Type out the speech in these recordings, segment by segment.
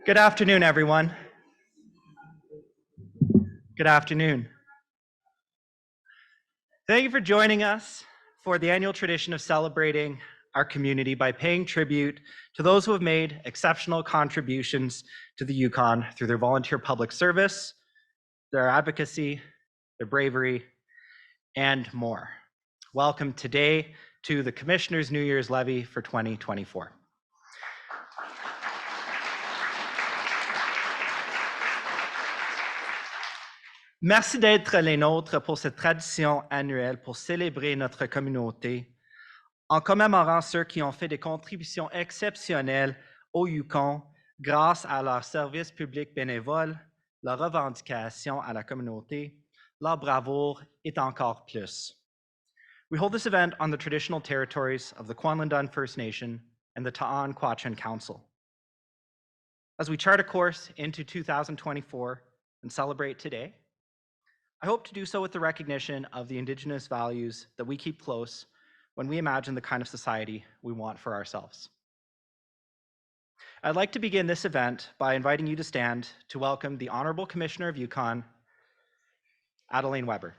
Good afternoon, everyone. Good afternoon. Thank you for joining us for the annual tradition of celebrating our community by paying tribute to those who have made exceptional contributions to the Yukon through their volunteer public service, their advocacy, their bravery, and more. Welcome today to the Commissioner's New Year's Levy for 2024. Merci d'être les nôtres pour cette tradition annuelle pour célébrer notre communauté en commémorant ceux qui ont fait des contributions exceptionnelles au Yukon grâce à leur service public bénévole, leur revendication à la communauté, leur bravoure et encore plus. We hold this event on the traditional territories of the Kwanlindun First Nation and the Ta'an Quachan Council. As we chart a course into 2024 and celebrate today, I hope to do so with the recognition of the Indigenous values that we keep close when we imagine the kind of society we want for ourselves. I'd like to begin this event by inviting you to stand to welcome the Honorable Commissioner of Yukon, Adeline Weber.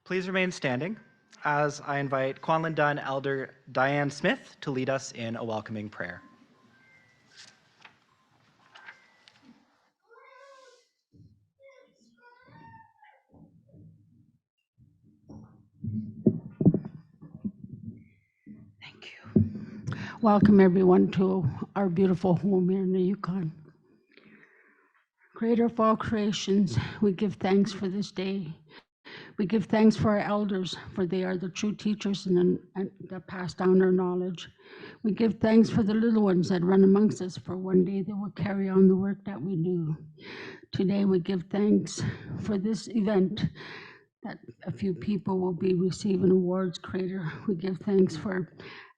Please remain standing as I invite Kwanlindun Elder Diane Smith to lead us in a welcoming prayer. Thank you. Welcome everyone to our beautiful home here in the Yukon. Creator of all creations, we give thanks for this day. We give thanks for our elders, for they are the true teachers and that pass down our knowledge. We give thanks for the little ones that run amongst us, for one day they will carry on the work that we do. Today we give thanks for this event, that a few people will be receiving awards, Creator. We give thanks for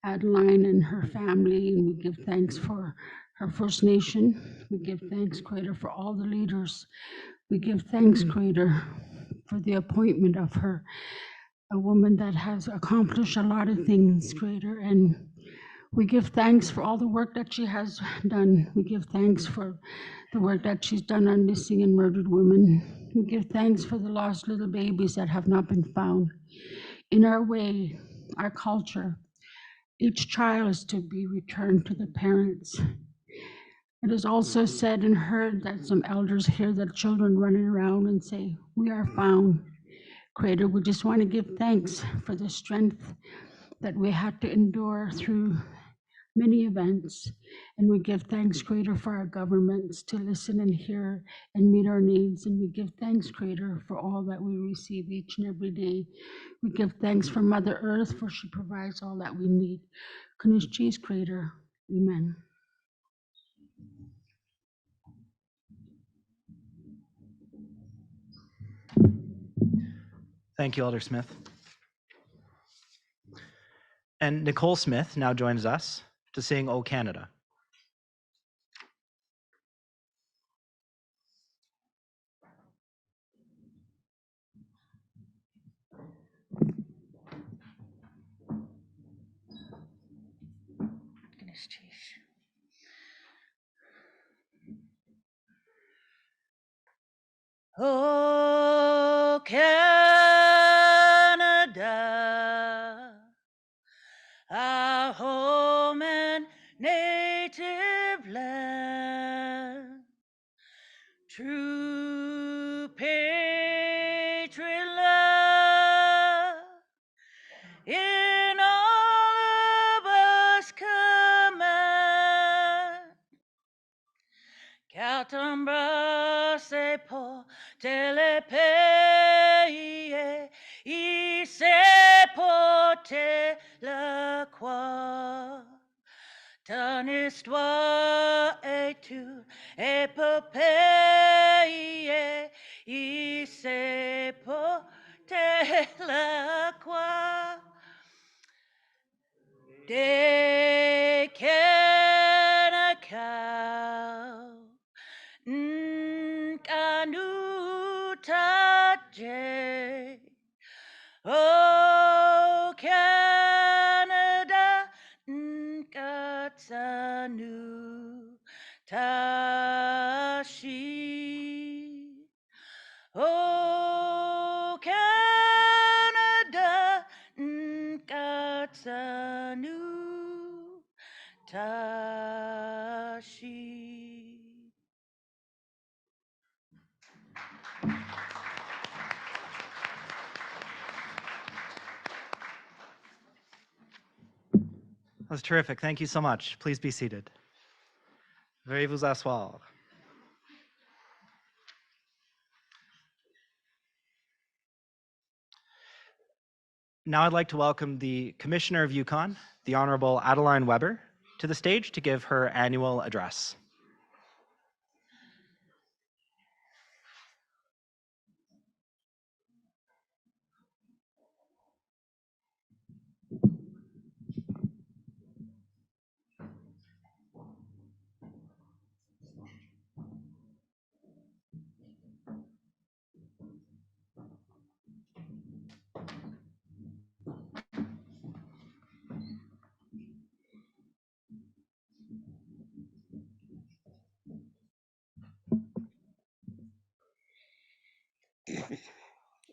Adeline and her family, and we give thanks for her First Nation. We give thanks, Creator, for all the leaders. We give thanks, Creator, for the appointment of her, a woman that has accomplished a lot of things, Creator, and we give thanks for all the work that she has done. We give thanks for the work that she's done on missing and murdered women. We give thanks for the lost little babies that have not been found. In our way, our culture, each child is to be returned to the parents. It is also said and heard that some elders hear the children running around and say, "We are found." Creator, we just want to give thanks for the strength that we had to endure through many events. And we give thanks, Creator, for our governments to listen and hear and meet our needs. And we give thanks, Creator, for all that we receive each and every day. We give thanks for Mother Earth, for she provides all that we need. Kanish cheese, Creator. Amen. Thank you, Elder Smith. And Nicole Smith now joins us to sing "O Canada." Oh, Canada, our home and native land, true patriot love in all of us command. Carton brasse pour télépayer, il s'est porté la croix. Ton histoire est une épopée, il s'est porté la croix. Des Kanakau, Nkanutaje. Oh, Canada, Nkatsanu Tashi. Oh, Canada, Nkatsanu Tashi. That was terrific. Thank you so much. Please be seated. Veuillez vous asseoir. Now I'd like to welcome the Commissioner of Yukon, the Honorable Adeline Weber, to the stage to give her annual address.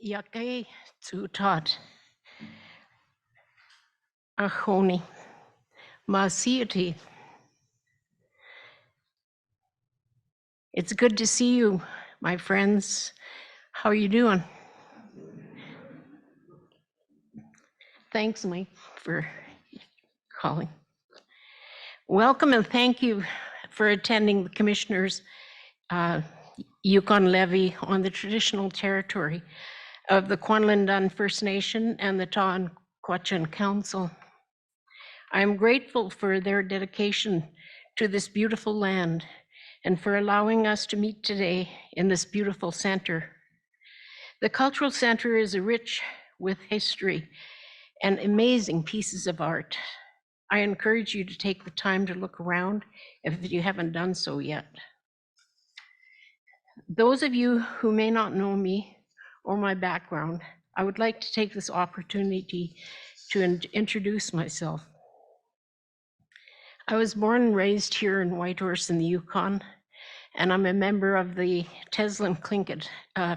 Yake tutat achoni masiati. It's good to see you, my friends. How are you doing? Thanks, Mike, for calling. Welcome and thank you for attending the Commissioner's Yukon Levy on the traditional territory of the Kwanlin First Nation and the Tawan-Quechan Council. I am grateful for their dedication to this beautiful land and for allowing us to meet today in this beautiful center. The Cultural Center is rich with history and amazing pieces of art. I encourage you to take the time to look around if you haven't done so yet. Those of you who may not know me or my background, I would like to take this opportunity to introduce myself. I was born and raised here in Whitehorse in the Yukon, and I'm a member of the Teslin Tlingit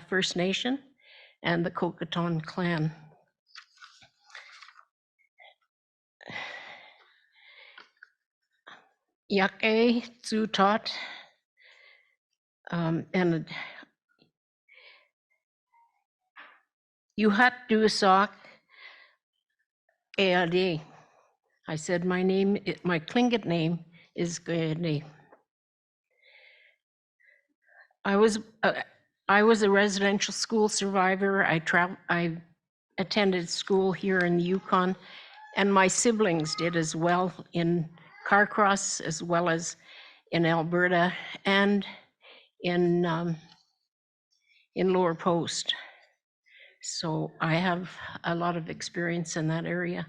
First Nation and the Kokoton clan. Yake Tsutot, and Yuhat Duasak Eade. I said my name, my Tlingit name is Eade. I was a residential school survivor. I attended school here in the Yukon, and my siblings did as well in Carcross, as well as in Alberta and in Lower Post. So I have a lot of experience in that area.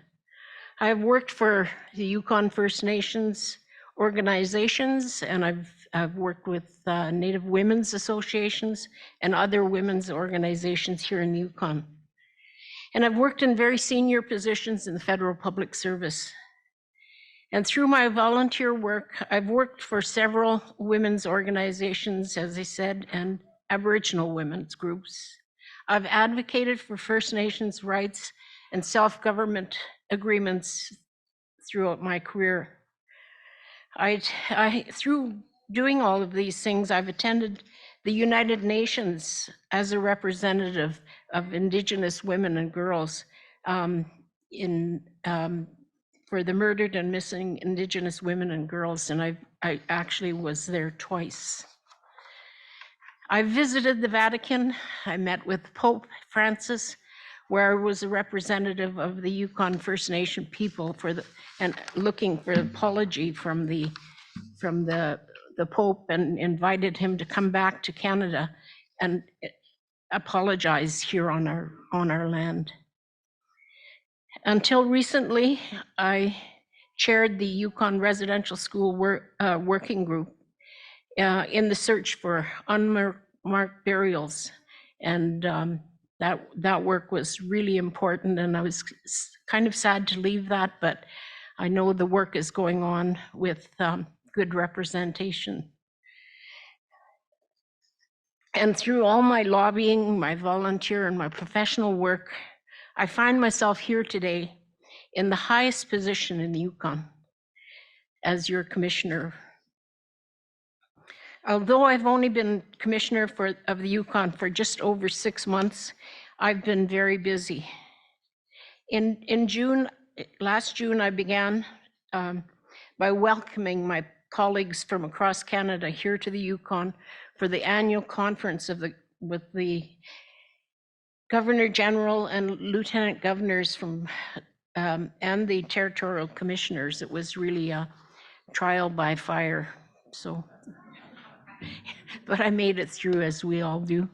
I've worked for the Yukon First Nations organizations, and I've worked with Native Women's Associations and other women's organizations here in the Yukon. And I've worked in very senior positions in the federal public service. And through my volunteer work, I've worked for several women's organizations, as I said, and Aboriginal women's groups. I've advocated for First Nations rights and self-government agreements throughout my career. Through doing all of these things, I've attended the United Nations as a representative of Indigenous women and girls for the murdered and missing Indigenous women and girls, and I actually was there twice. I visited the Vatican. I met with Pope Francis, where I was a representative of the Yukon First Nation people and looking for apology from the Pope, and invited him to come back to Canada and apologize here on our land. Until recently, I chaired the Yukon Residential School Working Group in the search for unmarked burials, and that work was really important, and I was kind of sad to leave that, but I know the work is going on with good representation. And through all my lobbying, my volunteer, and my professional work, I find myself here today in the highest position in the Yukon as your commissioner. Although I've only been commissioner of the Yukon for just over 6 months, I've been very busy. Last June, I began by welcoming my colleagues from across Canada here to the Yukon for the annual conference with the Governor General and Lieutenant Governors from and the territorial commissioners. It was really a trial by fire. So, but I made it through, as we all do.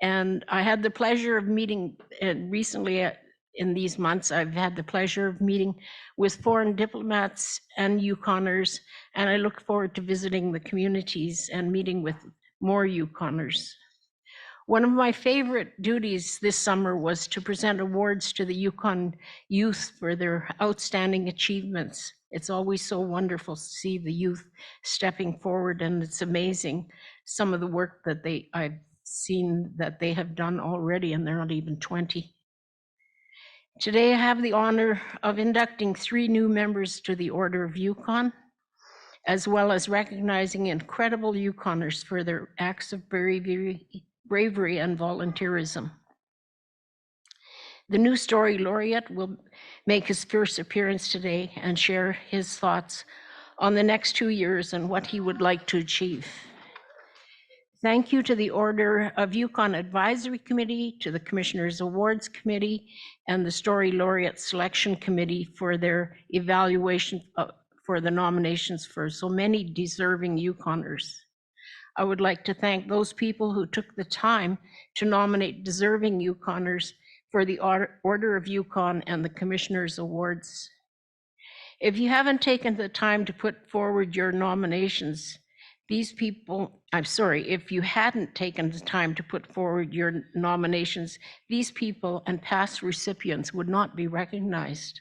And I had the pleasure of meeting recently. In these months, I've had the pleasure of meeting with foreign diplomats and Yukoners, and I look forward to visiting the communities and meeting with more Yukoners. One of my favorite duties this summer was to present awards to the Yukon youth for their outstanding achievements. It's always so wonderful to see the youth stepping forward, and it's amazing some of the work that I've seen that they have done already, and they're not even 20. Today, I have the honor of inducting 3 new members to the Order of Yukon, as well as recognizing incredible Yukoners for their acts of bravery and volunteerism. The new Story Laureate will make his first appearance today and share his thoughts on the next 2 years and what he would like to achieve. Thank you to the Order of Yukon Advisory Committee, to the Commissioners Awards Committee, and the Story Laureate Selection Committee for their evaluation for the nominations for so many deserving Yukoners. I would like to thank those people who took the time to nominate deserving Yukoners for the Order of Yukon and the Commissioners Awards. If you haven't taken the time to put forward your nominations, if you hadn't taken the time to put forward your nominations, these people and past recipients would not be recognized.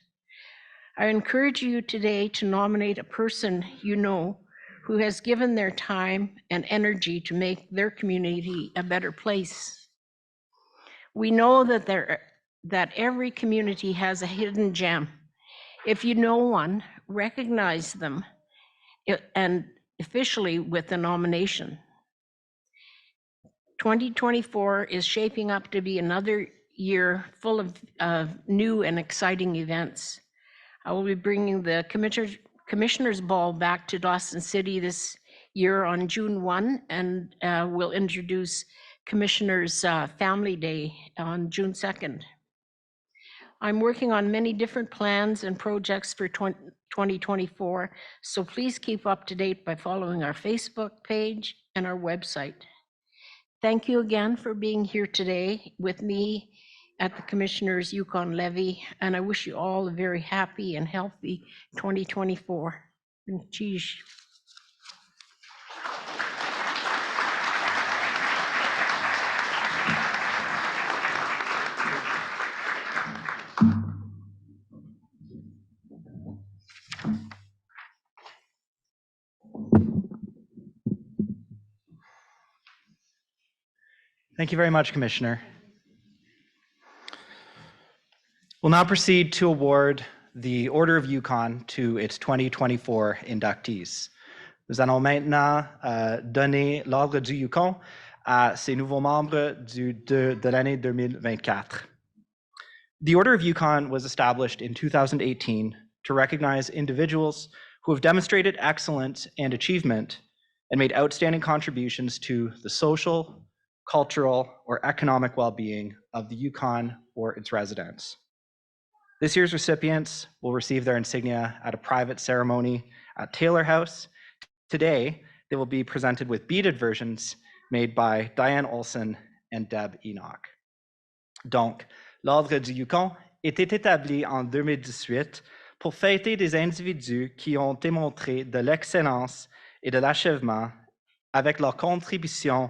I encourage you today to nominate a person you know who has given their time and energy to make their community a better place. We know that every community has a hidden gem. If you know one, recognize them and officially with the nomination. 2024 is shaping up to be another year full of new and exciting events. I will be bringing the Commissioner's Ball back to Dawson City this year on June 1, and we'll introduce Commissioner's Family Day on June 2nd. I'm working on many different plans and projects for 2024, so please keep up to date by following our Facebook page and our website. Thank you again for being here today with me at the Commissioner's Yukon Levy, and I wish you all a very happy and healthy 2024. Geez. Thank you very much, Commissioner. We'll now proceed to award the Order of Yukon to its 2024 inductees. Nous allons maintenant donner l'Ordre du Yukon à ses nouveaux membres de l'année 2024. The Order of Yukon was established in 2018 to recognize individuals who have demonstrated excellence and achievement and made outstanding contributions to the social, cultural, or economic well-being of the Yukon or its residents. This year's recipients will receive their insignia at a private ceremony at Taylor House. Today, they will be presented with beaded versions made by Diane Olson and Deb Enoch. Donc, l'Ordre du Yukon était établi en 2018 pour fêter des individus qui ont démontré de l'excellence et de l'achèvement avec leur contribution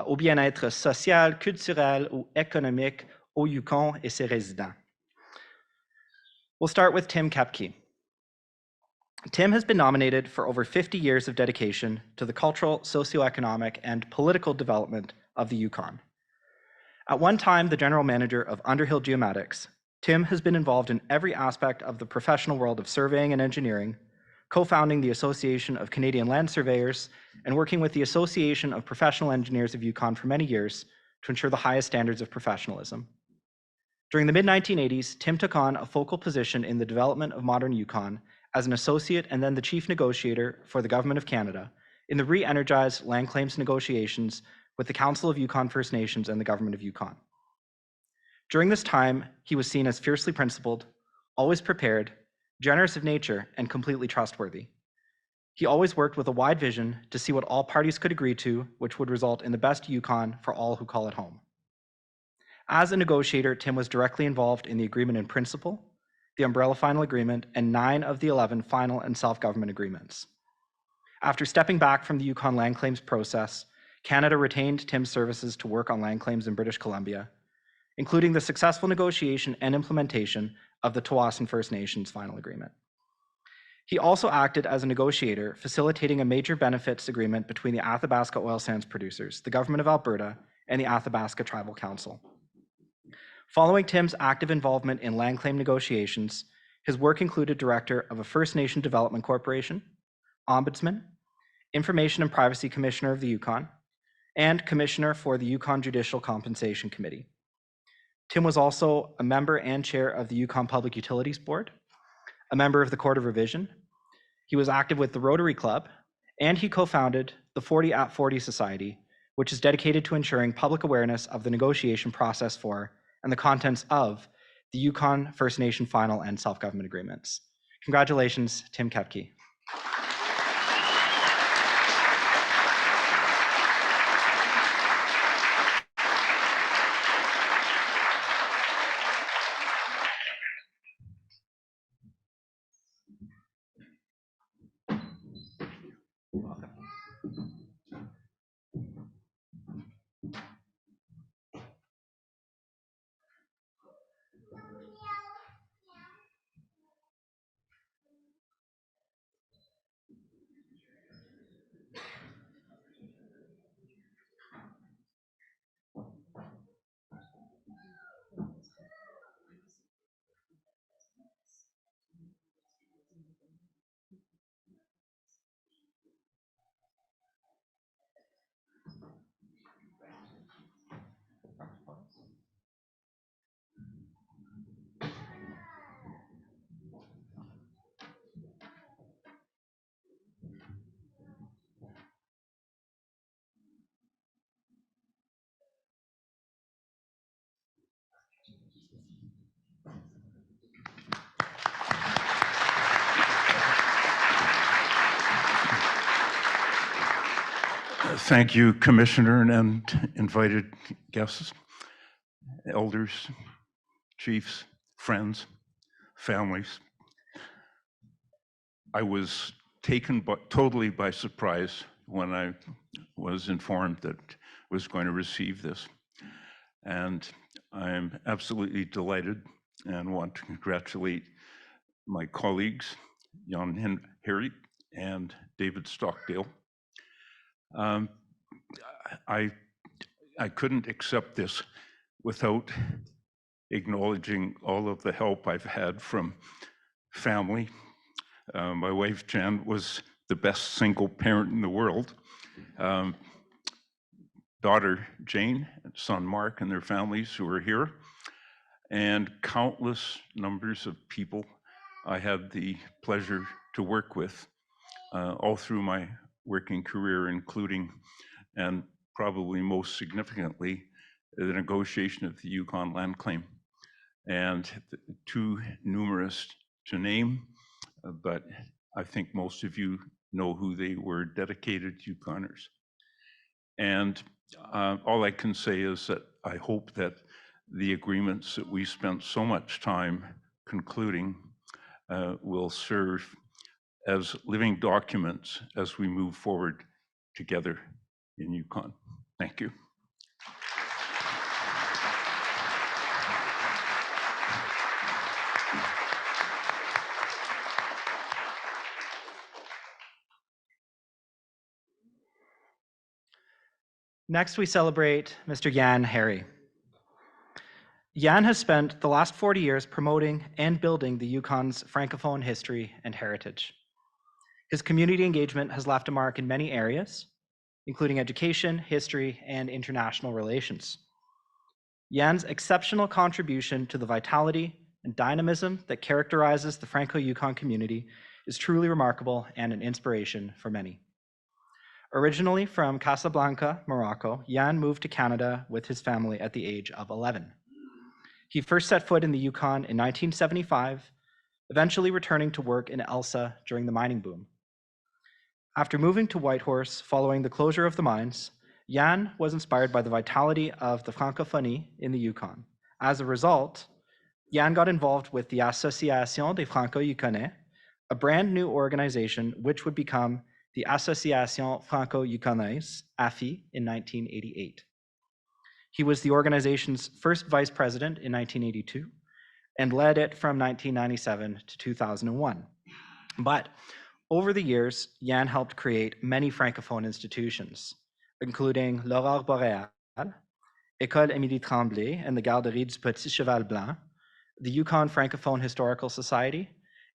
au bien-être social, culturel ou économique au Yukon et ses résidents. We'll start with Tim Kepke. Tim has been nominated for over 50 years of dedication to the cultural, socioeconomic, and political development of the Yukon. At one time the general manager of Underhill Geomatics, Tim has been involved in every aspect of the professional world of surveying and engineering, co-founding the Association of Canadian Land Surveyors, and working with the Association of Professional Engineers of Yukon for many years to ensure the highest standards of professionalism. During the mid-1980s, Tim took on a focal position in the development of modern Yukon as an associate and then the chief negotiator for the Government of Canada in the re-energized land claims negotiations with the Council of Yukon First Nations and the Government of Yukon. During this time, he was seen as fiercely principled, always prepared, generous of nature, and completely trustworthy. He always worked with a wide vision to see what all parties could agree to, which would result in the best Yukon for all who call it home. As a negotiator, Tim was directly involved in the agreement in principle, the Umbrella Final Agreement, and 9 of the 11 final and self-government agreements. After stepping back from the Yukon land claims process, Canada retained Tim's services to work on land claims in British Columbia, including the successful negotiation and implementation of the Tsawwassen First Nations Final Agreement. He also acted as a negotiator, facilitating a major benefits agreement between the Athabasca oil sands producers, the Government of Alberta, and the Athabasca Tribal Council. Following Tim's active involvement in land claim negotiations, his work included director of a First Nation Development Corporation, ombudsman, Information and Privacy Commissioner of the Yukon, and commissioner for the Yukon Judicial Compensation Committee. Tim was also a member and chair of the Yukon Public Utilities Board, a member of the Court of Revision. He was active with the Rotary Club, and he co-founded the 40 at 40 Society, which is dedicated to ensuring public awareness of the negotiation process for and the contents of the Yukon First Nation final and self-government agreements. Congratulations, Tim Kepke. Thank you, Commissioner and invited guests, elders, chiefs, friends, families. I was taken totally by surprise when I was informed that I was going to receive this. And I'm absolutely delighted and want to congratulate my colleagues, Jan Harry and David Stockdale. I couldn't accept this without acknowledging all of the help I've had from family. My wife, Jan, was the best single parent in the world. Daughter, Jane, and son, Mark, and their families who are here, and countless numbers of people I had the pleasure to work with all through my working career, including, and probably most significantly, the negotiation of the Yukon land claim. And too numerous to name, but I think most of you know who they were, dedicated Yukoners. And all I can say is that I hope that the agreements that we spent so much time concluding will serve as living documents as we move forward together in Yukon. Thank you. Next, we celebrate Mr. Jan Harry. Jan has spent the last 40 years promoting and building the Yukon's Francophone history and heritage. His community engagement has left a mark in many areas, including education, history, and international relations. Jan's exceptional contribution to the vitality and dynamism that characterizes the Franco-Yukon community is truly remarkable and an inspiration for many. Originally from Casablanca, Morocco, Jan moved to Canada with his family at the age of 11. He first set foot in the Yukon in 1975, eventually returning to work in Elsa during the mining boom. After moving to Whitehorse following the closure of the mines, Jan was inspired by the vitality of the francophonie in the Yukon. As a result, Jan got involved with the Association des Franco-Yukonais, a brand new organization which would become the Association Franco-Yukonaise, AFI, in 1988. He was the organization's first vice president in 1982 and led it from 1997 to 2001. But over the years, Jan helped create many Francophone institutions, including l'Aurore Boréale, École Émilie Tremblay and the Garderie du Petit Cheval Blanc, the Yukon Francophone Historical Society,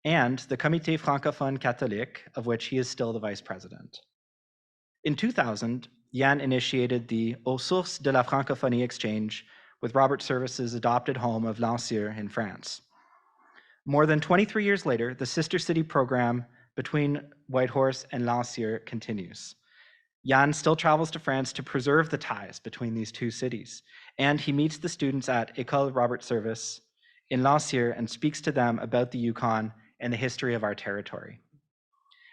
and the Comité Francophone Catholique, of which he is still the vice president. In 2000, Jan initiated the Aux Sources de la Francophonie exchange with Robert Service's adopted home of Lancier in France. More than 23 years later, the sister city program between Whitehorse and Lancier continues. Jan still travels to France to preserve the ties between these two cities, and he meets the students at École Robert Service in Lancier and speaks to them about the Yukon and the history of our territory.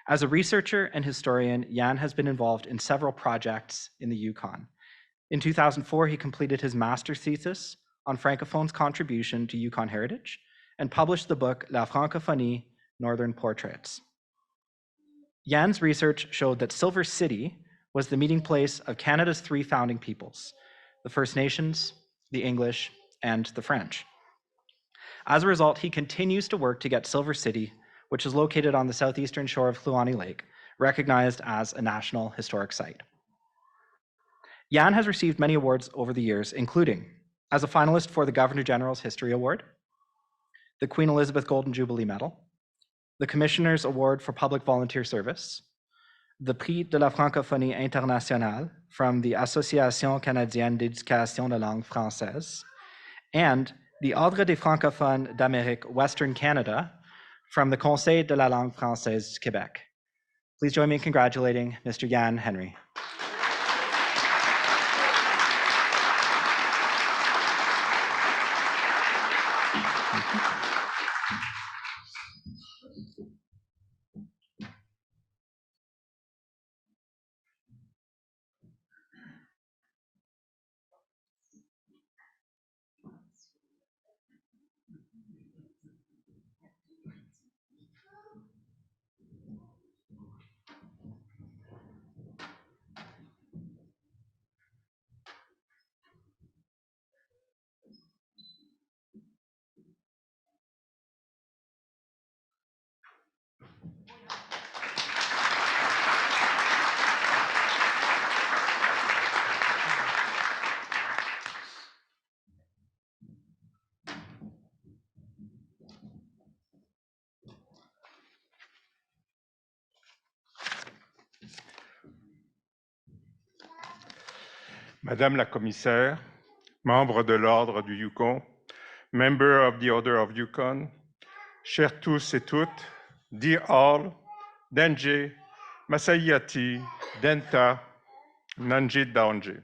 As a researcher and historian, Jan has been involved in several projects in the Yukon. In 2004, he completed his master's thesis on Francophone's contribution to Yukon heritage and published the book La Francophonie, Northern Portraits. Jan's research showed that Silver City was the meeting place of Canada's three founding peoples, the First Nations, the English, and the French. As a result, he continues to work to get Silver City, which is located on the southeastern shore of Kluane Lake, recognized as a National Historic Site. Jan has received many awards over the years, including as a finalist for the Governor General's History Award, the Queen Elizabeth Golden Jubilee Medal, the Commissioner's Award for Public Volunteer Service, the Prix de la Francophonie Internationale from the Association Canadienne d'Éducation de Langue Française, and the Ordre des Francophones d'Amérique Western Canada from the Conseil de la Langue Française du Québec. Please join me in congratulating Mr. Jan Henry. Madame la commissaire, membre de l'Ordre du Yukon, member of the Order of Yukon, chers tous et toutes, dear all, Denje, Masayati, Denta, Nanjit Daonje.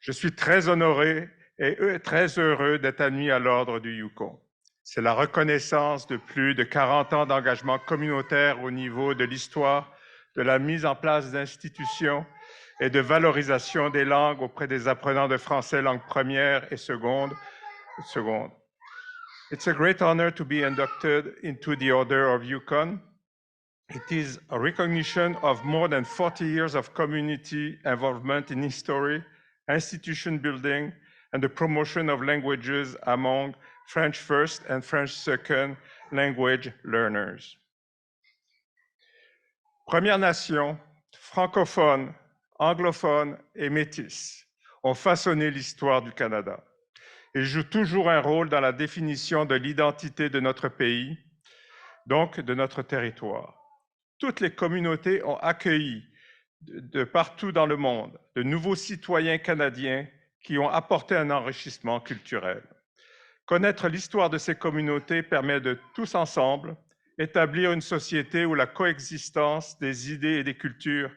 Je suis très honoré et très heureux d'être admis à l'Ordre du Yukon. C'est la reconnaissance de plus de 40 ans d'engagement communautaire au niveau de l'histoire, de la mise en place d'institutions et de valorisation des langues auprès des apprenants de français langue première et seconde. It's a great honor to be inducted into the Order of Yukon. It is a recognition of more than 40 years of community involvement in history, institution building, and the promotion of languages among French first and French second language learners. Premières Nations, francophones, anglophones et métis ont façonné l'histoire du Canada. Ils jouent toujours un rôle dans la définition de l'identité de notre pays, donc de notre territoire. Toutes les communautés ont accueilli de partout dans le monde de nouveaux citoyens canadiens qui ont apporté un enrichissement culturel. Connaître l'histoire de ces communautés permet de tous ensemble établir une société où la coexistence des idées et des cultures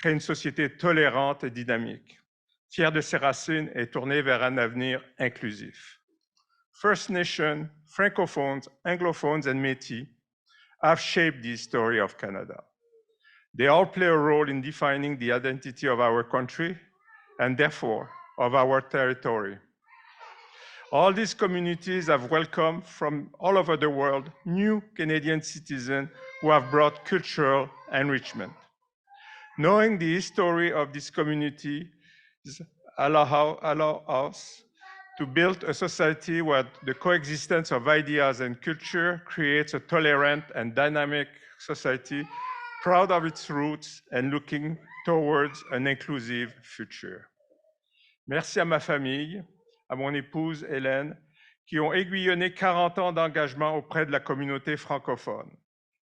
crée une société tolérante et dynamique, fière de ses racines et tournée vers un avenir inclusif. First Nations, francophones, anglophones, and Métis have shaped the history of Canada. They all play a role in defining the identity of our country and therefore of our territory. All these communities have welcomed from all over the world new Canadian citizens who have brought cultural enrichment. Knowing the history of this community allow us to build a society where the coexistence of ideas and culture creates a tolerant and dynamic society, proud of its roots and looking towards an inclusive future. Merci à ma famille, à mon épouse Hélène, qui ont aiguillonné 40 ans d'engagement auprès de la communauté francophone.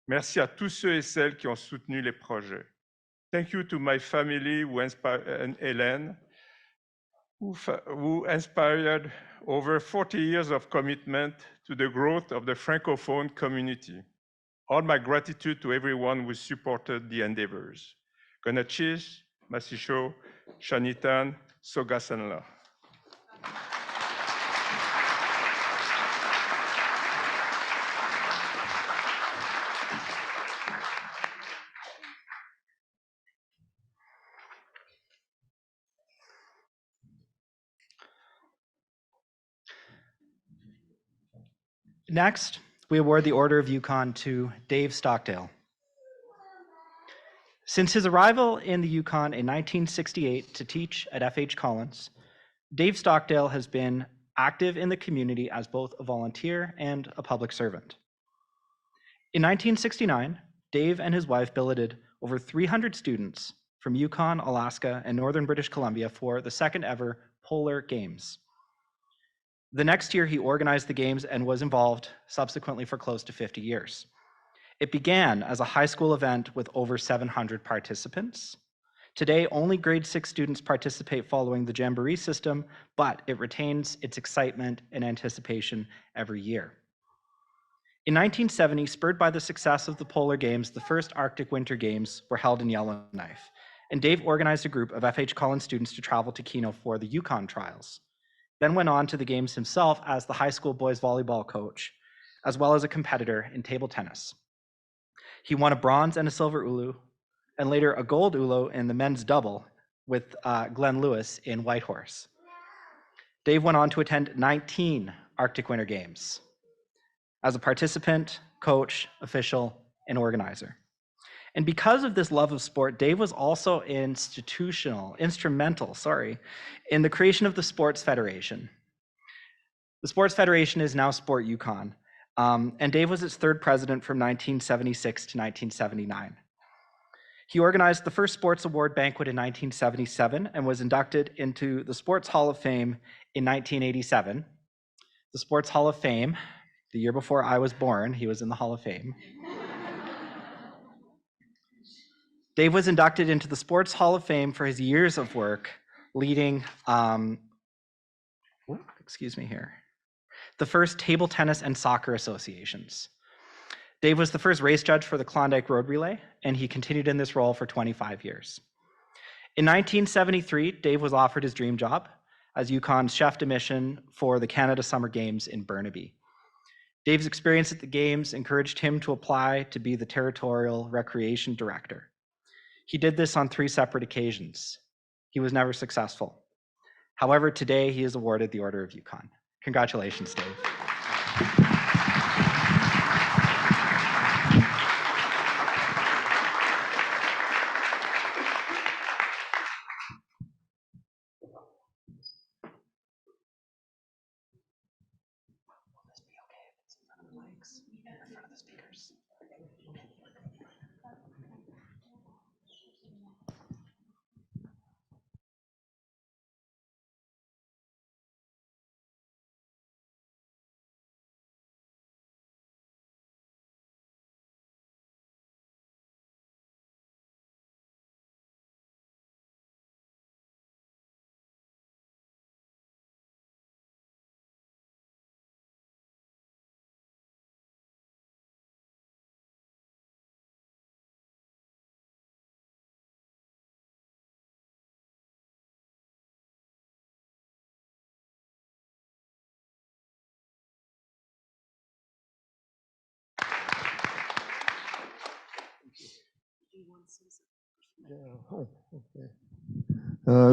Merci à tous ceux et celles qui ont soutenu les projets. Thank you to my family and Hélène, who inspired over 40 years of commitment to the growth of the Francophone community. All my gratitude to everyone who supported the endeavors. Gonachish, Masisho, Shanitan, Sogasanla. Next, we award the Order of Yukon to Dave Stockdale. Since his arrival in the Yukon in 1968 to teach at F.H. Collins, Dave Stockdale has been active in the community as both a volunteer and a public servant. In 1969, Dave and his wife billeted over 300 students from Yukon, Alaska, and northern British Columbia for the second ever Polar Games. The next year, he organized the games and was involved subsequently for close to 50 years. It began as a high school event with over 700 participants. Today, only grade 6 students participate following the Jamboree system, but it retains its excitement and anticipation every year. In 1970, spurred by the success of the Polar Games, the first Arctic Winter Games were held in Yellowknife, and Dave organized a group of F.H. Collins students to travel to Keno for the Yukon trials. Then went on to the games himself as the high school boys volleyball coach, as well as a competitor in table tennis. He won a bronze and a silver ulu, and later a gold ulu in the men's double with Glenn Lewis in Whitehorse. Dave went on to attend 19 Arctic Winter Games as a participant, coach, official, and organizer. And because of this love of sport, Dave was also instrumental, in the creation of the Sports Federation. The Sports Federation is now Sport Yukon, and Dave was its third president from 1976 to 1979. He organized the first sports award banquet in 1977 and was inducted into the Sports Hall of Fame in 1987. The Sports Hall of Fame, the year before I was born, he was in the Hall of Fame. Dave was inducted into the Sports Hall of Fame for his years of work leading, excuse me here, the first table tennis and soccer associations. Dave was the first race judge for the Klondike Road Relay, and he continued in this role for 25 years. In 1973, Dave was offered his dream job as Yukon's chef de mission for the Canada Summer Games in Burnaby. Dave's experience at the Games encouraged him to apply to be the Territorial Recreation Director. He did this on 3 separate occasions. He was never successful. However, today he is awarded the Order of Yukon. Congratulations, Dave. Yeah. Oh, okay.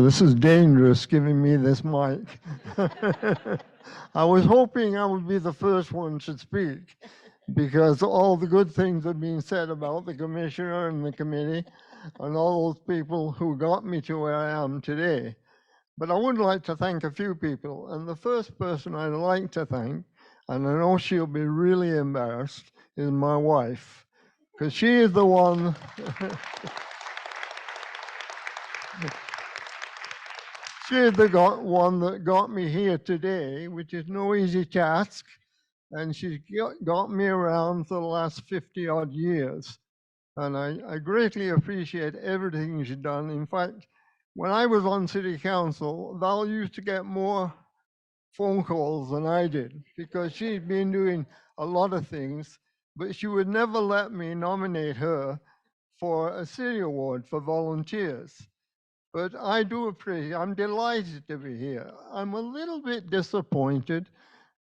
This is dangerous, giving me this mic. I was hoping I would be the first one to speak, because all the good things have been said about the commissioner and the committee and all those people who got me to where I am today. But I would like to thank a few people. And the first person I'd like to thank, and I know she'll be really embarrassed, is my wife, because she is the one. She's the one that got me here today, which is no easy task. And she's got me around for the last 50 odd years. And I greatly appreciate everything she's done. In fact, when I was on city council, Val used to get more phone calls than I did, because she'd been doing a lot of things, but she would never let me nominate her for a city award for volunteers. But I do appreciate, I'm delighted to be here. I'm a little bit disappointed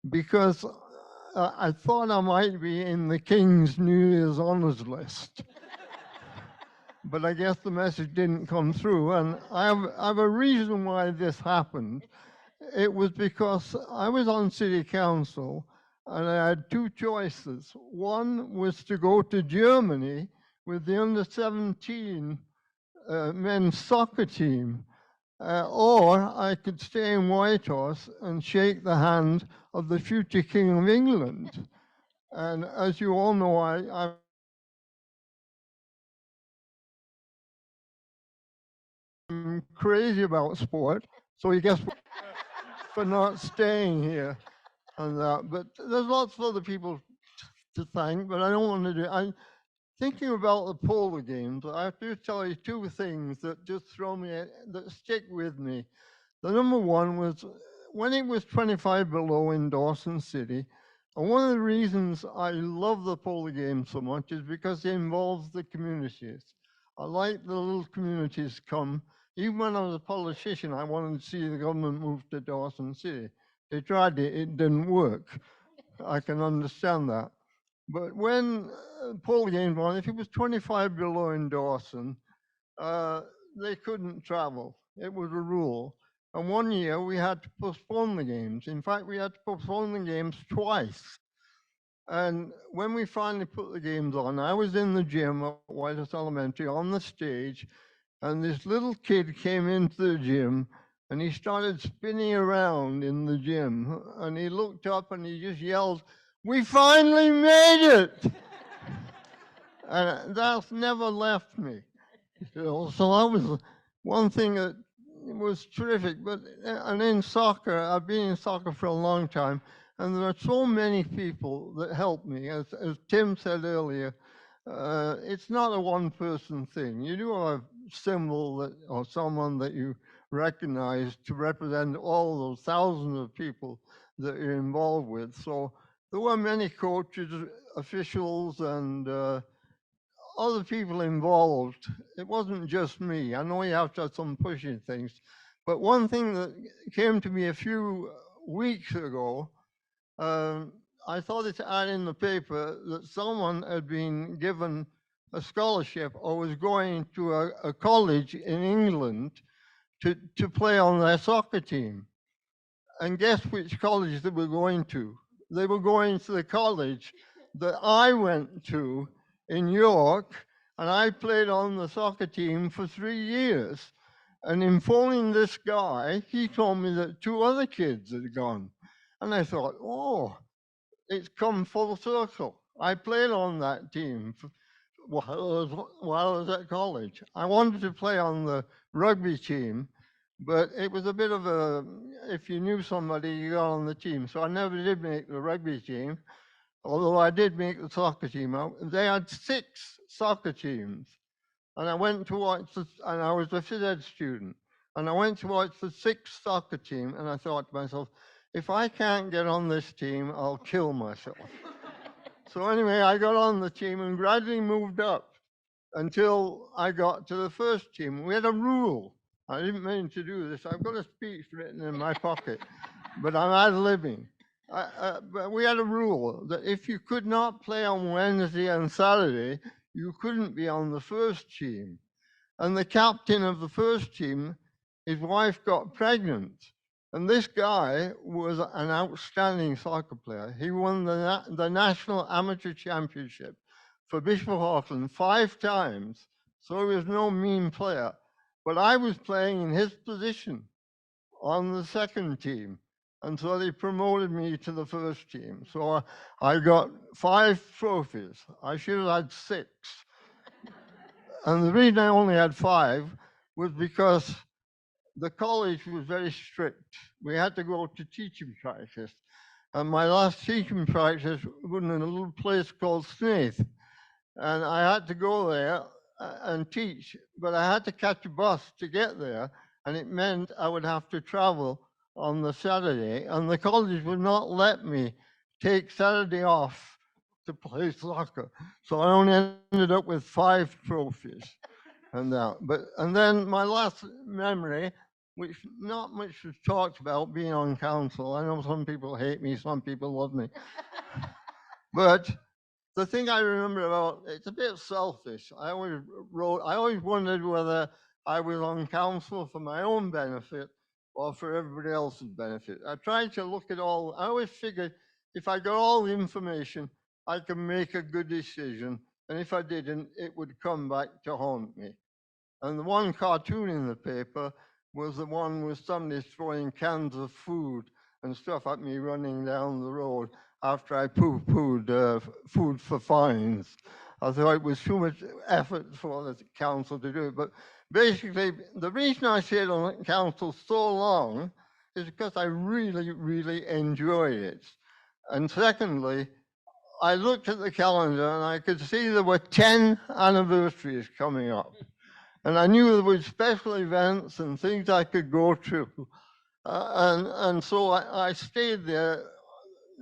because I thought I might be in the King's New Year's honors list. But I guess the message didn't come through. And I have a reason why this happened. It was because I was on city council and I had 2 choices. One was to go to Germany with the under 17 men's soccer team, or I could stay in Whitehorse and shake the hand of the future King of England. And as you all know, I'm crazy about sport, so you guess for not staying here and that. But there's lots of other people to thank, but I don't want to do. Thinking about the polo games, I have to tell you 2 things that just that stick with me. The number one was when it was 25 below in Dawson City, and one of the reasons I love the polo games so much is because it involves the communities. I like the little communities come. Even when I was a politician, I wanted to see the government move to Dawson City. They tried it, it didn't work. I can understand that. But when polo games were on, if it was 25 below in Dawson, they couldn't travel. It was a rule. And one year we had to postpone the games. In fact, we had to postpone the games twice. And when we finally put the games on, I was in the gym at Whitehorse Elementary on the stage, and this little kid came into the gym and he started spinning around in the gym. And he looked up and he just yelled, "We finally made it!" And that's never left me. So that was one thing that was terrific. But and in soccer, I've been in soccer for a long time, and there are so many people that help me. As Tim said earlier, it's not a one-person thing. You do have a symbol that, or someone that you recognized to represent all those thousands of people that you're involved with. So there were many coaches, officials, and other people involved. It wasn't just me. I know you have to have some pushing things, but one thing that came to me a few weeks ago, I saw this ad in the paper that someone had been given a scholarship or was going to a college in England to play on their soccer team. And guess which college they were going to? They were going to the college that I went to in York, and I played on the soccer team for 3 years. And in phoning this guy, he told me that 2 other kids had gone. And I thought, oh, it's come full circle. I played on that team while I was at college. I wanted to play on the rugby team, but it was a bit of a, if you knew somebody, you got on the team. So I never did make the rugby team, although I did make the soccer team out. They had 6 soccer teams. And I went to watch, and I was a phys ed student. And I went to watch the 6th soccer team, and I thought to myself, if I can't get on this team, I'll kill myself. So anyway, I got on the team and gradually moved up until I got to the first team. We had a rule. I didn't mean to do this. I've got a speech written in my pocket, but I'm ad-libbing. But we had a rule that if you could not play on Wednesday and Saturday, you couldn't be on the first team. And the captain of the first team, his wife got pregnant. And this guy was an outstanding soccer player. He won the National Amateur Championship for Bishop Auckland 5 times. So he was no mean player. But I was playing in his position on the second team. And so they promoted me to the first team. So I got 5 trophies. I should have had 6. And the reason I only had 5 was because the college was very strict. We had to go to teaching practice. And my last teaching practice was in a little place called Snaith. And I had to go there and teach, but I had to catch a bus to get there. And it meant I would have to travel on the Saturday. And the college would not let me take Saturday off to play soccer. So I only ended up with 5 trophies. And then my last memory, which not much was talked about being on council. I know some people hate me, some people love me. But the thing I remember about, it's a bit selfish. I always wondered whether I was on council for my own benefit or for everybody else's benefit. I tried to look at all, I always figured if I got all the information, I could make a good decision. And if I didn't, it would come back to haunt me. And the one cartoon in the paper was the one with somebody throwing cans of food and stuff at me running down the road after I poo-pooed food for fines. I thought it was too much effort for the council to do it. But basically, the reason I stayed on council so long is because I really, really enjoyed it. And secondly, I looked at the calendar and I could see there were 10 anniversaries coming up. And I knew there were special events and things I could go to. And so I stayed there,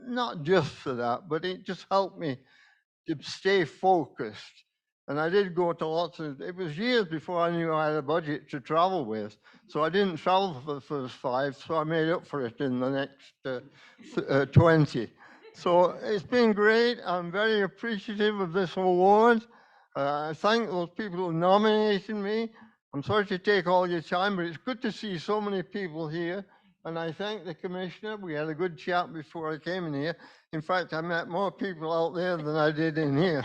not just for that, but it just helped me to stay focused. And I did go to lots of, it was years before I knew I had a budget to travel with. So I didn't travel for the first 5, so I made up for it in the next 20. So it's been great. I'm very appreciative of this award. I thank those people who nominated me. I'm sorry to take all your time, but it's good to see so many people here. And I thank the commissioner. We had a good chat before I came in here. In fact, I met more people out there than I did in here.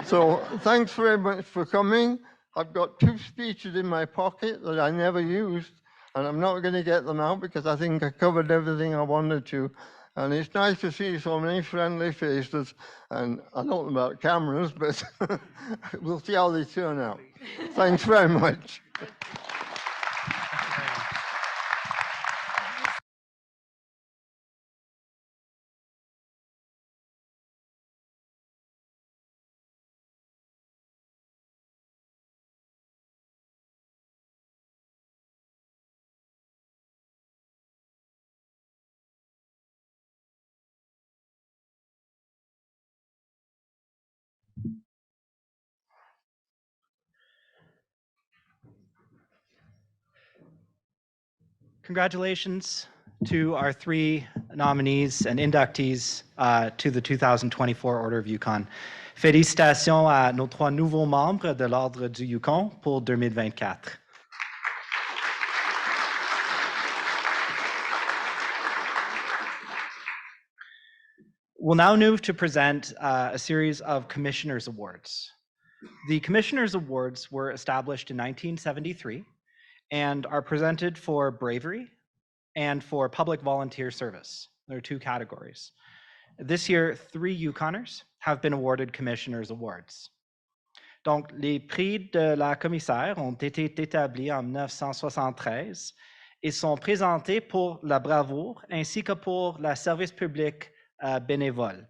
So thanks very much for coming. I've got 2 speeches in my pocket that I never used, and I'm not going to get them out because I think I covered everything I wanted to. And it's nice to see so many friendly faces. And I don't know about cameras, but we'll see how they turn out. Thanks very much. Congratulations to our 3 nominees and inductees to the 2024 Order of Yukon. Félicitations à nos 3 nouveaux membres de l'Ordre du Yukon pour 2024. We'll now move to present a series of Commissioners' Awards. The Commissioners' Awards were established in 1973 and are presented for bravery and for public volunteer service. There are 2 categories. This year, 3 Yukoners have been awarded Commissioners' Awards. Donc, les prix de la commissaire ont été établis en 1973 et sont présentés pour la bravoure ainsi que pour le service public bénévole.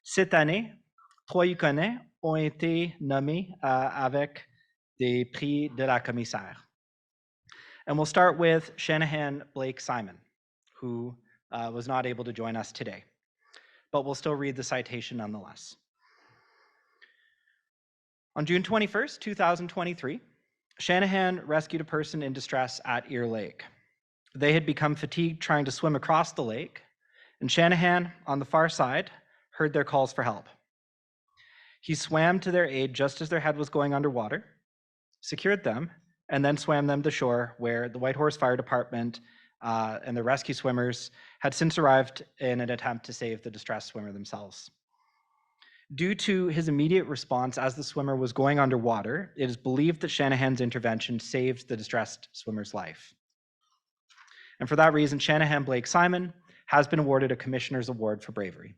Cette année, 3 Yukonais ont été nommés avec des prix de la commissaire. And we'll start with Shanahan Blake Simon, who was not able to join us today, but we'll still read the citation nonetheless. On June 21st, 2023, Shanahan rescued a person in distress at Ear Lake. They had become fatigued trying to swim across the lake, and Shanahan, on the far side, heard their calls for help. He swam to their aid just as their head was going underwater, secured them, and then swam them to shore where the Whitehorse Fire Department and the rescue swimmers had since arrived in an attempt to save the distressed swimmer themselves. Due to his immediate response as the swimmer was going underwater, it is believed that Shanahan's intervention saved the distressed swimmer's life. And for that reason, Shanahan Blake Simon has been awarded a Commissioner's Award for bravery.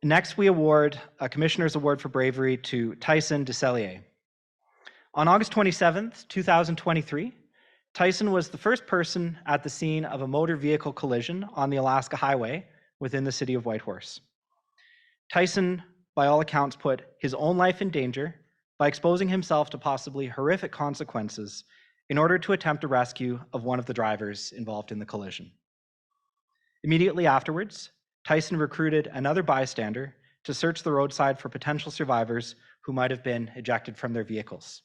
Next, we award a Commissioner's Award for Bravery to Tyson Decellier. On August 27th, 2023, Tyson was the first person at the scene of a motor vehicle collision on the Alaska Highway within the city of Whitehorse. Tyson, by all accounts, put his own life in danger by exposing himself to possibly horrific consequences in order to attempt a rescue of one of the drivers involved in the collision. Immediately afterwards, Tyson recruited another bystander to search the roadside for potential survivors who might have been ejected from their vehicles.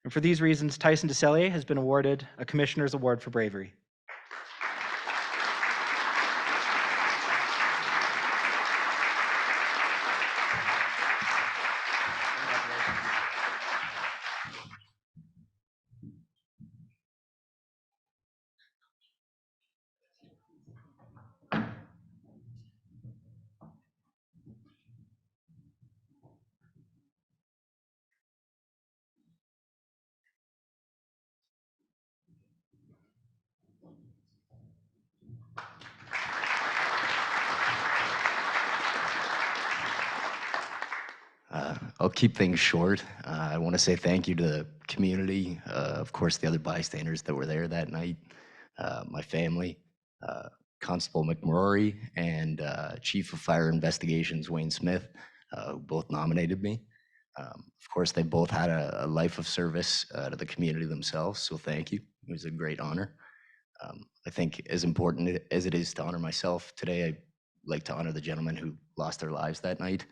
And for these reasons, Tyson Decellier has been awarded a Commissioner's Award for bravery. I'll keep things short. I want to say thank you to the community, of course, the other bystanders that were there that night, my family, Constable McMurray, and Chief of Fire Investigations, Wayne Smith, who both nominated me. Of course, they both had a life of service to the community themselves, so thank you. It was a great honor. I think as important as it is to honor myself today, I'd like to honor the gentlemen who lost their lives that night.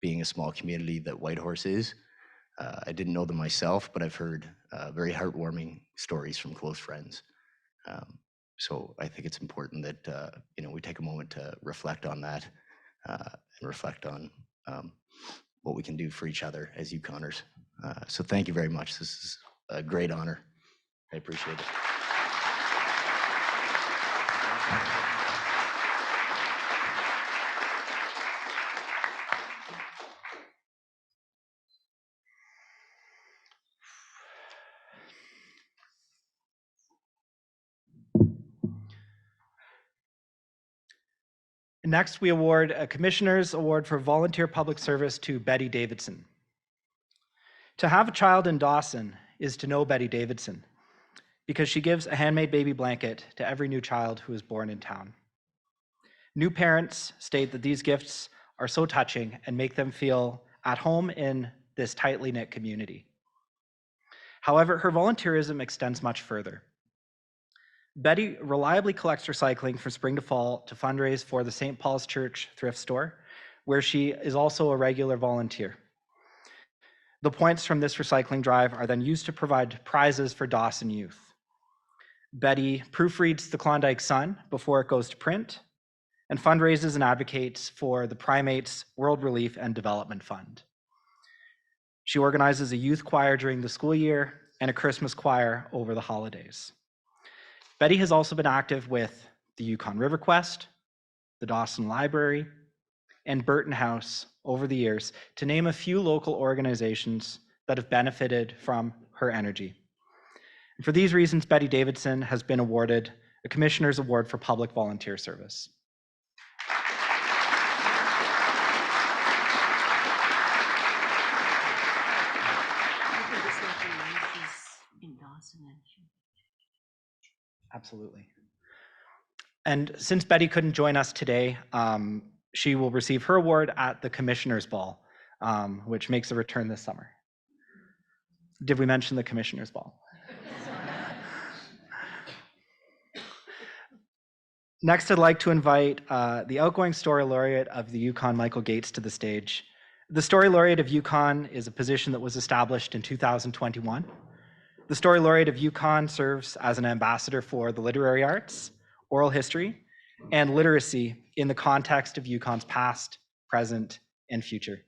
Being a small community that Whitehorse is, I didn't know them myself, but I've heard very heartwarming stories from close friends. So I think it's important that we take a moment to reflect on that and reflect on what we can do for each other as Yukoners. So thank you very much. This is a great honor. I appreciate it. Next, we award a Commissioner's Award for Volunteer Public Service to Betty Davidson. To have a child in Dawson is to know Betty Davidson, because she gives a handmade baby blanket to every new child who is born in town. New parents state that these gifts are so touching and make them feel at home in this tightly knit community. However, her volunteerism extends much further. Betty reliably collects recycling from spring to fall to fundraise for the St. Paul's Church thrift store, where she is also a regular volunteer. The points from this recycling drive are then used to provide prizes for Dawson youth. Betty proofreads the Klondike Sun before it goes to print, and fundraises and advocates for the Primates World Relief and Development Fund. She organizes a youth choir during the school year and a Christmas choir over the holidays. Betty has also been active with the Yukon River Quest, the Dawson Library, and Burton House over the years, to name a few local organizations that have benefited from her energy. And for these reasons, Betty Davidson has been awarded a Commissioner's Award for Public Volunteer Service. Absolutely. And since Betty couldn't join us today, she will receive her award at the Commissioner's Ball, which makes a return this summer. Did we mention the Commissioner's Ball? Next, I'd like to invite the outgoing Story Laureate of the Yukon, Michael Gates, to the stage. The Story Laureate of Yukon is a position that was established in 2021. The Story Laureate of Yukon serves as an ambassador for the literary arts, oral history, and literacy in the context of Yukon's past, present, and future.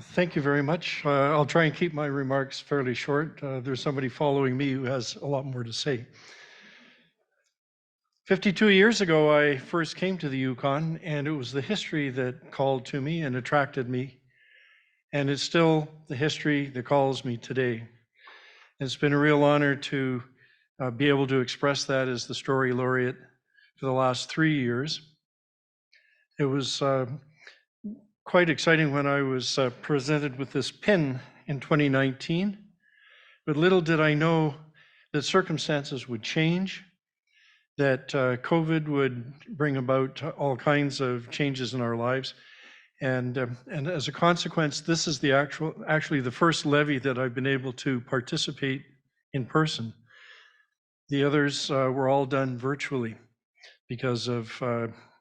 Thank you very much. I'll try and keep my remarks fairly short. There's somebody following me who has a lot more to say. 52 years ago, I first came to the Yukon, and it was the history that called to me and attracted me. And it's still the history that calls me today. It's been a real honor to be able to express that as the Story Laureate for the last 3 years. It was quite exciting when I was presented with this pin in 2019, but little did I know that circumstances would change, that COVID would bring about all kinds of changes in our lives. And as a consequence, this is actually the first levy that I've been able to participate in person. The others were all done virtually because of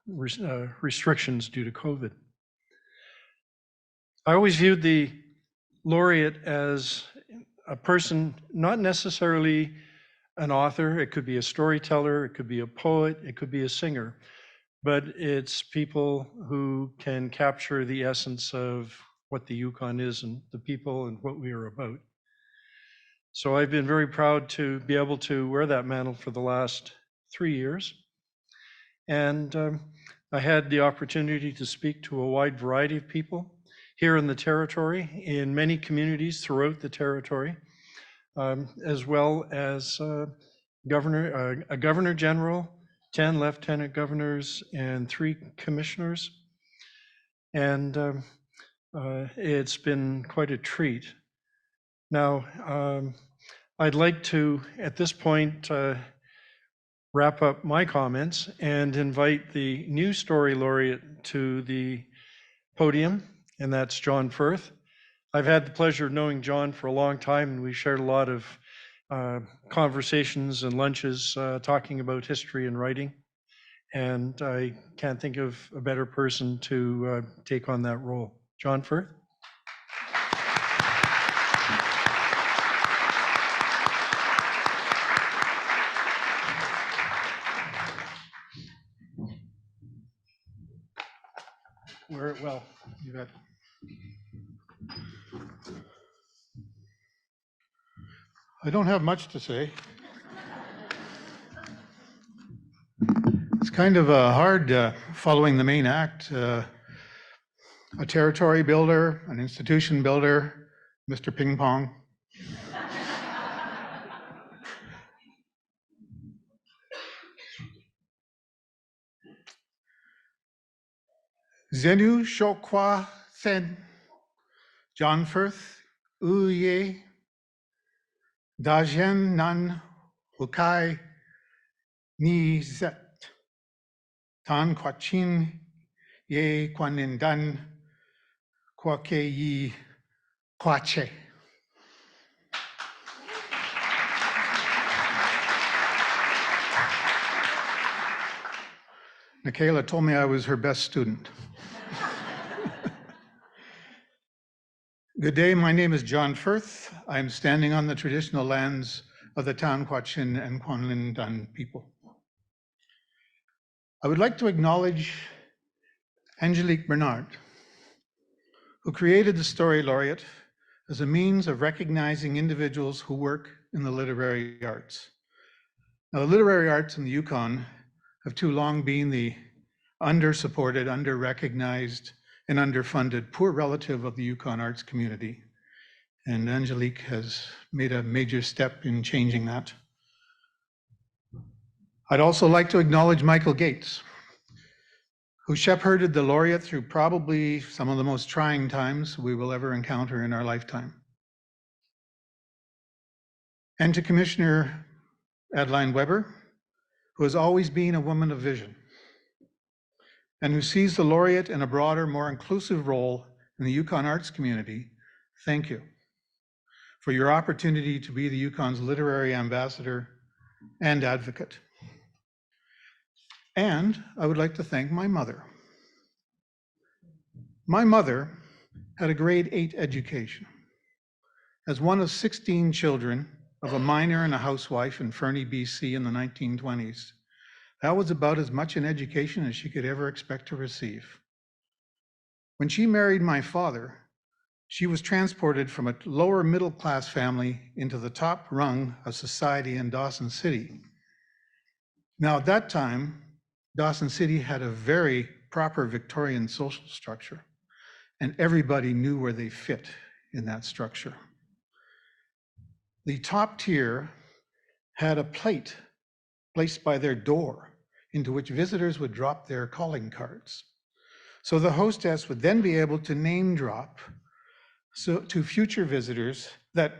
restrictions due to COVID. I always viewed the laureate as a person, not necessarily an author. It could be a storyteller, it could be a poet, it could be a singer, but it's people who can capture the essence of what the Yukon is and the people and what we are about. So I've been very proud to be able to wear that mantle for the last 3 years. And I had the opportunity to speak to a wide variety of people here in the territory, in many communities throughout the territory, as well as a governor general, 10 lieutenant governors, and 3 commissioners. And it's been quite a treat. Now, I'd like to, at this point, wrap up my comments and invite the new Story Laureate to the podium, and that's John Firth. I've had the pleasure of knowing John for a long time, and we shared a lot of conversations and lunches talking about history and writing. And I can't think of a better person to take on that role. John Firth. Well, you got. I don't have much to say. It's kind of hard following the main act. A territory builder, an institution builder, Mr. Ping Pong. Zenu Shokwa Sen, John Firth, Uye, Dajen Nan Ukai Ni Zet, Tan Kwachin Ye Kwanindan Kwakeyi Kwache. Michaela told me I was her best student. Good day, my name is John Firth. I'm standing on the traditional lands of the Town Quachin and Kwanlin Dun people. I would like to acknowledge Angelique Bernard, who created the Story Laureate as a means of recognizing individuals who work in the literary arts. Now, the literary arts in the Yukon have too long been the under-supported, under-recognized, and underfunded poor relative of the Yukon arts community. And Angelique has made a major step in changing that. I'd also like to acknowledge Michael Gates, who shepherded the laureate through probably some of the most trying times we will ever encounter in our lifetime. And to Commissioner Adeline Weber, who has always been a woman of vision, and who sees the laureate in a broader, more inclusive role in the Yukon arts community. Thank you for your opportunity to be the Yukon's literary ambassador and advocate. And I would like to thank my mother. My mother had a grade 8 education. As one of 16 children of a miner and a housewife in Fernie, BC in the 1920s, that was about as much an education as she could ever expect to receive. When she married my father, she was transported from a lower middle class family into the top rung of society in Dawson City. Now, at that time, Dawson City had a very proper Victorian social structure, and everybody knew where they fit in that structure. The top tier had a plate placed by their door into which visitors would drop their calling cards. So the hostess would then be able to name drop to future visitors that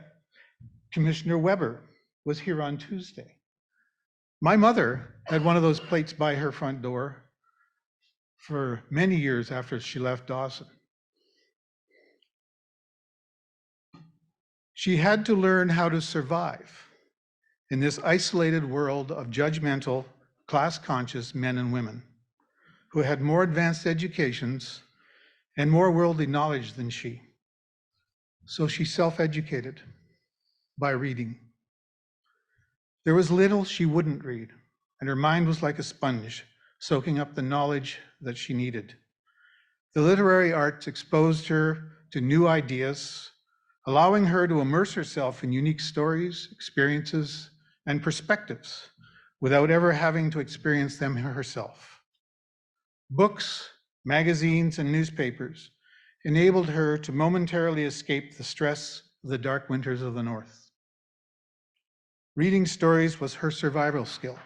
Commissioner Weber was here on Tuesday. My mother had one of those plates by her front door for many years after she left Dawson. She had to learn how to survive in this isolated world of judgmental, class-conscious men and women who had more advanced educations and more worldly knowledge than she. So she self-educated by reading. There was little she wouldn't read, and her mind was like a sponge, soaking up the knowledge that she needed. The literary arts exposed her to new ideas, allowing her to immerse herself in unique stories, experiences, and perspectives without ever having to experience them herself. Books, magazines, and newspapers enabled her to momentarily escape the stress of the dark winters of the North. Reading stories was her survival skill,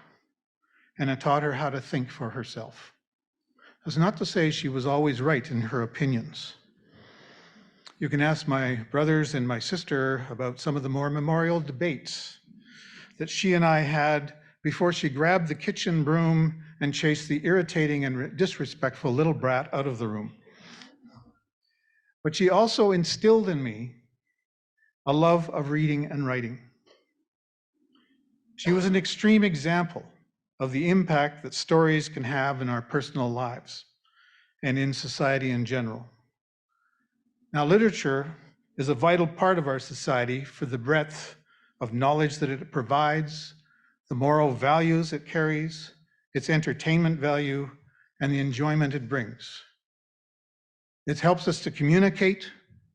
and it taught her how to think for herself. That's not to say she was always right in her opinions. You can ask my brothers and my sister about some of the more memorial debates that she and I had before she grabbed the kitchen broom and chased the irritating and disrespectful little brat out of the room. But she also instilled in me a love of reading and writing. She was an extreme example of the impact that stories can have in our personal lives and in society in general. Now, literature is a vital part of our society for the breadth of knowledge that it provides, the moral values it carries, its entertainment value, and the enjoyment it brings. It helps us to communicate,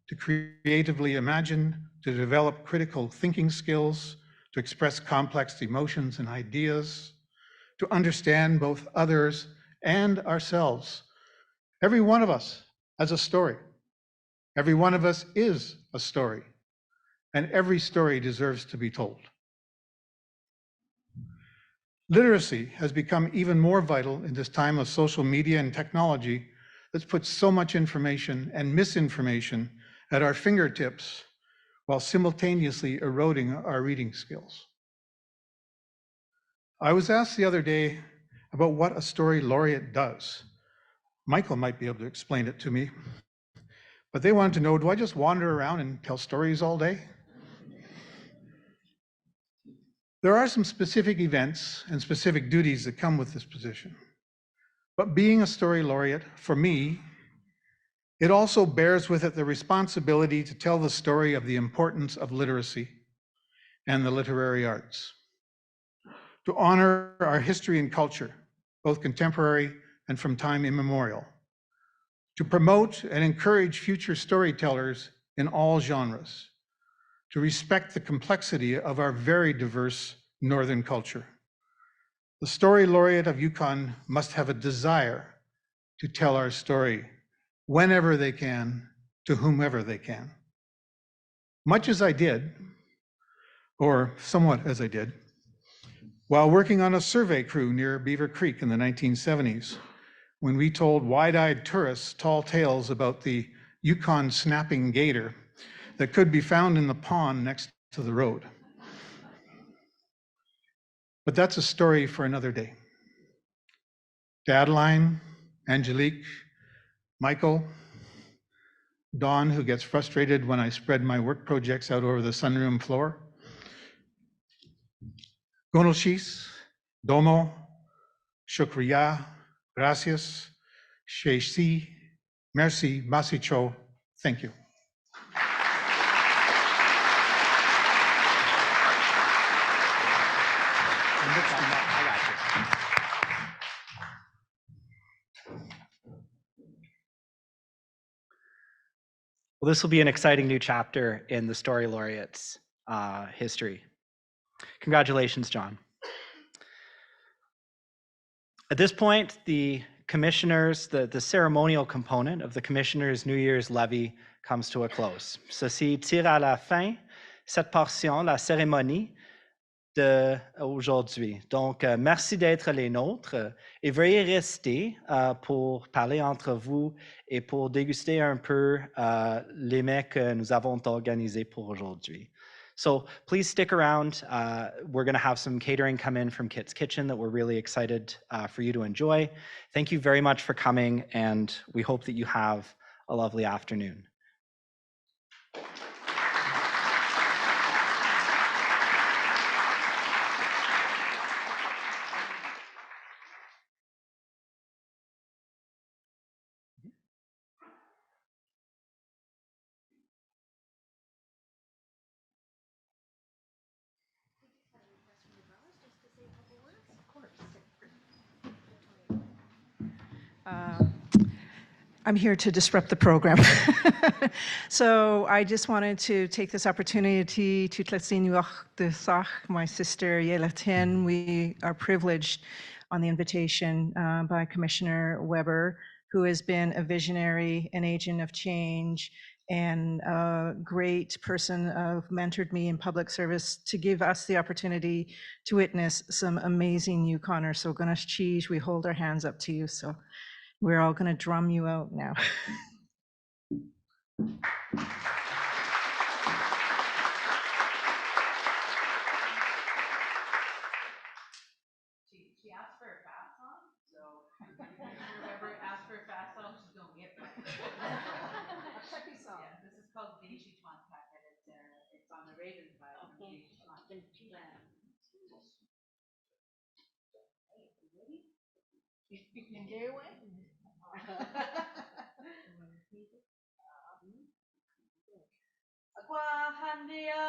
to creatively imagine, to develop critical thinking skills, to express complex emotions and ideas, to understand both others and ourselves. Every one of us has a story. Every one of us is a story, and every story deserves to be told. Literacy has become even more vital in this time of social media and technology that's put so much information and misinformation at our fingertips while simultaneously eroding our reading skills. I was asked the other day about what a story laureate does. Michael might be able to explain it to me. But they wanted to know, do I just wander around and tell stories all day? There are some specific events and specific duties that come with this position. But being a story laureate, for me, it also bears with it the responsibility to tell the story of the importance of literacy and the literary arts, to honor our history and culture, both contemporary and from time immemorial, to promote and encourage future storytellers in all genres, to respect the complexity of our very diverse Northern culture. The story laureate of Yukon must have a desire to tell our story whenever they can, to whomever they can. Much as I did, or somewhat as I did, while working on a survey crew near Beaver Creek in the 1970s, when we told wide-eyed tourists tall tales about the Yukon snapping gator that could be found in the pond next to the road. But that's a story for another day. To Adeline, Angelique, Michael, Dawn, who gets frustrated when I spread my work projects out over the sunroom floor, Gonoshis, Domo, Shukriya, Gracias, Shesi, Merci, Masicho, thank you. Well, this will be an exciting new chapter in the Story Laureates' history. Congratulations, John. At this point, the commissioners, the ceremonial component of the commissioners' New Year's levy comes to a close. Ceci tire à la fin cette portion, la cérémonie d'aujourd'hui. Donc, merci d'être les nôtres et veuillez rester pour parler entre vous et pour déguster un peu les mets que nous avons organisés pour aujourd'hui. So please stick around. We're going to have some catering come in from Kit's Kitchen that we're really excited for you to enjoy. Thank you very much for coming, and we hope that you have a lovely afternoon. I'm here to disrupt the program. So I just wanted to take this opportunity to my sister Yelatin. We are privileged on the invitation by Commissioner Weber, who has been a visionary, an agent of change, and a great person who mentored me in public service to give us the opportunity to witness some amazing Yukoners. So Ganesh Cheese, we hold our hands up to you. So we're all going to drum you out now. She asked for a fast song, so whoever asked for a fast song, she's going to get one. Yeah, this is called Vinci Chwantak, and it's on the Raven side. Okay. You can get away. Aqua Handia